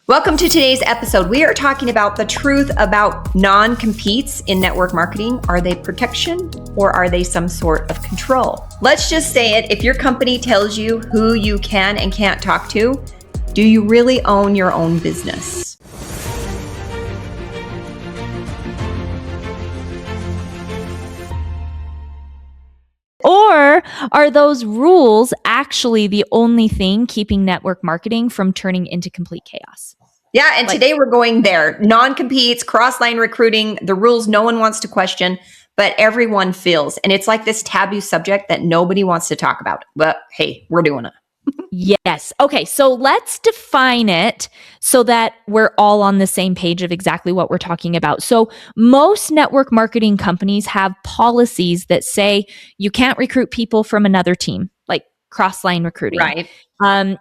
Welcome to today's episode. We are talking about the truth about non-competes in network marketing. Are they protection or are they some sort of control? Let's just say it. If your company tells you who you can and can't talk to, do you really own your own business? Or are those rules actually the only thing keeping network marketing from turning into complete chaos? Yeah, and today we're going there. Non-competes, cross-line recruiting, the rules no one wants to question, but everyone feels. And it's like this taboo subject that nobody wants to talk about. But hey, we're doing it. Yes. Okay, so let's define it so that we're all on the same page of exactly what we're talking about. So most network marketing companies have policies that say you can't recruit people from another team, like cross-line recruiting. Right.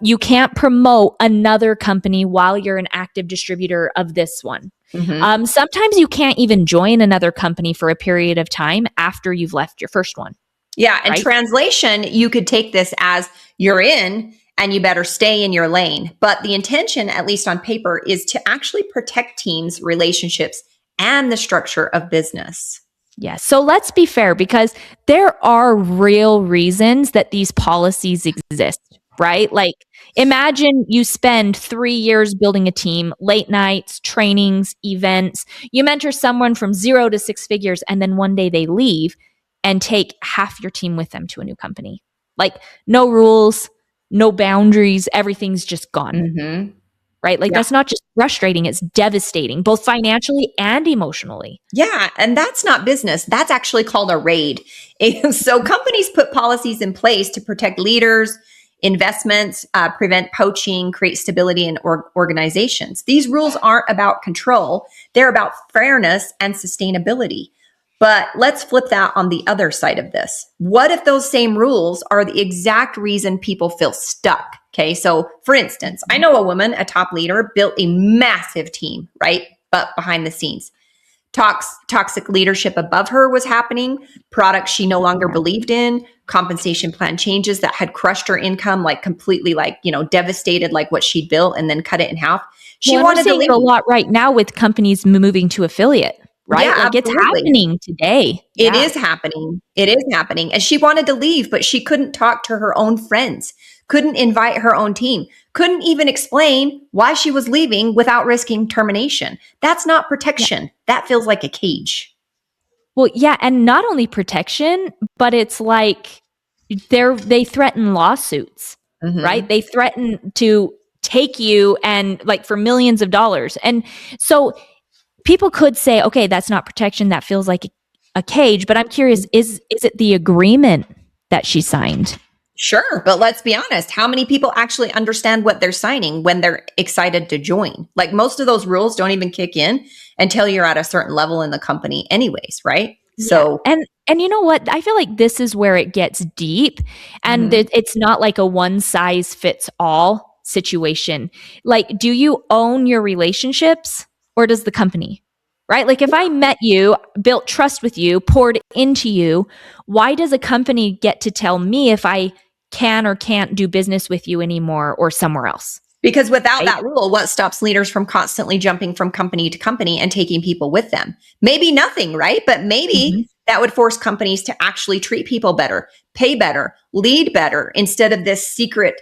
You can't promote another company while you're an active distributor of this one. Mm-hmm. Sometimes you can't even join another company for a period of time after you've left your first one. Yeah. And right? Translation, you could take this as you're in and you better stay in your lane. But the intention, at least on paper, is to actually protect teams, relationships, and the structure of business. Yes. So let's be fair, because there are real reasons that these policies exist, right? Like imagine you spend 3 years building a team, late nights, trainings, events. You mentor someone from 0 to 6 figures, and then one day they leave and take half your team with them to a new company. Like no rules, no boundaries, everything's just gone. Mm-hmm. Right? Like that's not just frustrating, it's devastating, both financially and emotionally. Yeah. And that's not business. That's actually called a raid. So companies put policies in place to protect leaders, investments, prevent poaching, create stability in organizations. These rules aren't about control. They're about fairness and sustainability. But let's flip that on the other side of this. What if those same rules are the exact reason people feel stuck? Okay. So for instance, I know a woman, a top leader, built a massive team, right? But behind the scenes, toxic leadership above her was happening, products she no longer believed in, compensation plan changes that had crushed her income, like completely devastated like what she'd built and then cut it in half. She wanted to leave. A lot right now with companies moving to affiliate. Right? Yeah, like absolutely. It's happening today. It is happening. It is happening. And she wanted to leave, but she couldn't talk to her own friends, couldn't invite her own team, couldn't even explain why she was leaving without risking termination. That's not protection. Yeah. That feels like a cage. Well, yeah. And not only protection, but it's like they threaten lawsuits, right? They threaten to take you and like for millions of dollars. And so people could say, okay, that's not protection. That feels like a cage. But I'm curious, is it the agreement that she signed? Sure. But let's be honest. How many people actually understand what they're signing when they're excited to join? Like most of those rules don't even kick in until you're at a certain level in the company anyways, right? Yeah. So, and you know what? I feel like this is where it gets deep, and it's not like a one size fits all situation. Like, do you own your relationships? Or does the company, right? Like if I met you, built trust with you, poured into you, why does a company get to tell me if I can or can't do business with you anymore or somewhere else? Because without that rule, what stops leaders from constantly jumping from company to company and taking people with them? Maybe nothing, right? But maybe that would force companies to actually treat people better, pay better, lead better, instead of this secret,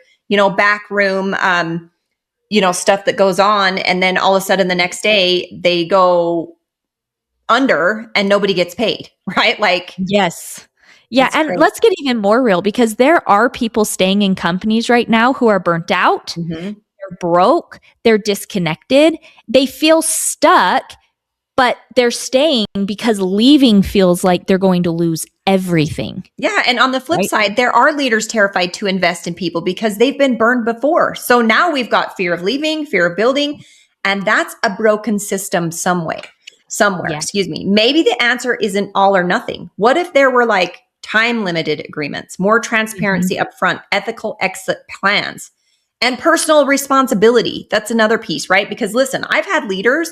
back room, stuff that goes on. And then all of a sudden the next day they go under and nobody gets paid, right? Like, yes. Yeah. And crazy. Let's get even more real, because there are people staying in companies right now who are burnt out. They're broke. They're disconnected. They feel stuck, but they're staying because leaving feels like they're going to lose everything. Yeah. And on the flip side, there are leaders terrified to invest in people because they've been burned before. So now we've got fear of leaving, fear of building, and that's a broken system somewhere. Maybe the answer isn't all or nothing. What if there were like time limited agreements, more transparency upfront, ethical exit plans, and personal responsibility? That's another piece, right? Because listen, I've had leaders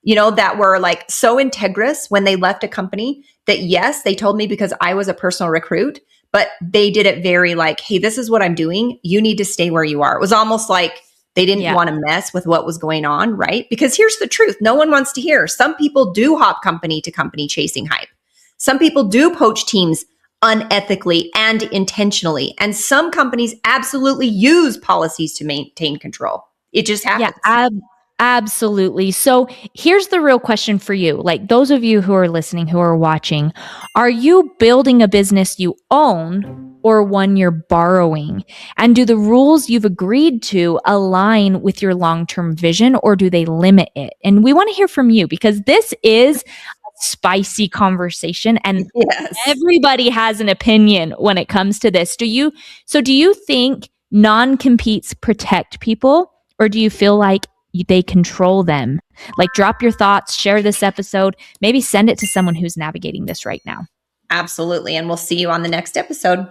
that were like so integrous when they left a company that yes, they told me because I was a personal recruit, but they did it very like, hey, this is what I'm doing. You need to stay where you are. It was almost like They didn't Yeah. want to mess with what was going on, right? Because here's the truth. No one wants to hear. Some people do hop company to company chasing hype. Some people do poach teams unethically and intentionally. And some companies absolutely use policies to maintain control. It just Yeah, happens. absolutely. So here's the real question for you. Like those of you who are listening, who are watching, are you building a business you own or one you're borrowing? And do the rules you've agreed to align with your long-term vision or do they limit it? And we want to hear from you because this is a spicy conversation and Yes. everybody has an opinion when it comes to this. Do you think non-competes protect people or do you feel like they control them? Like drop your thoughts, share this episode, maybe send it to someone who's navigating this right now. Absolutely. And we'll see you on the next episode.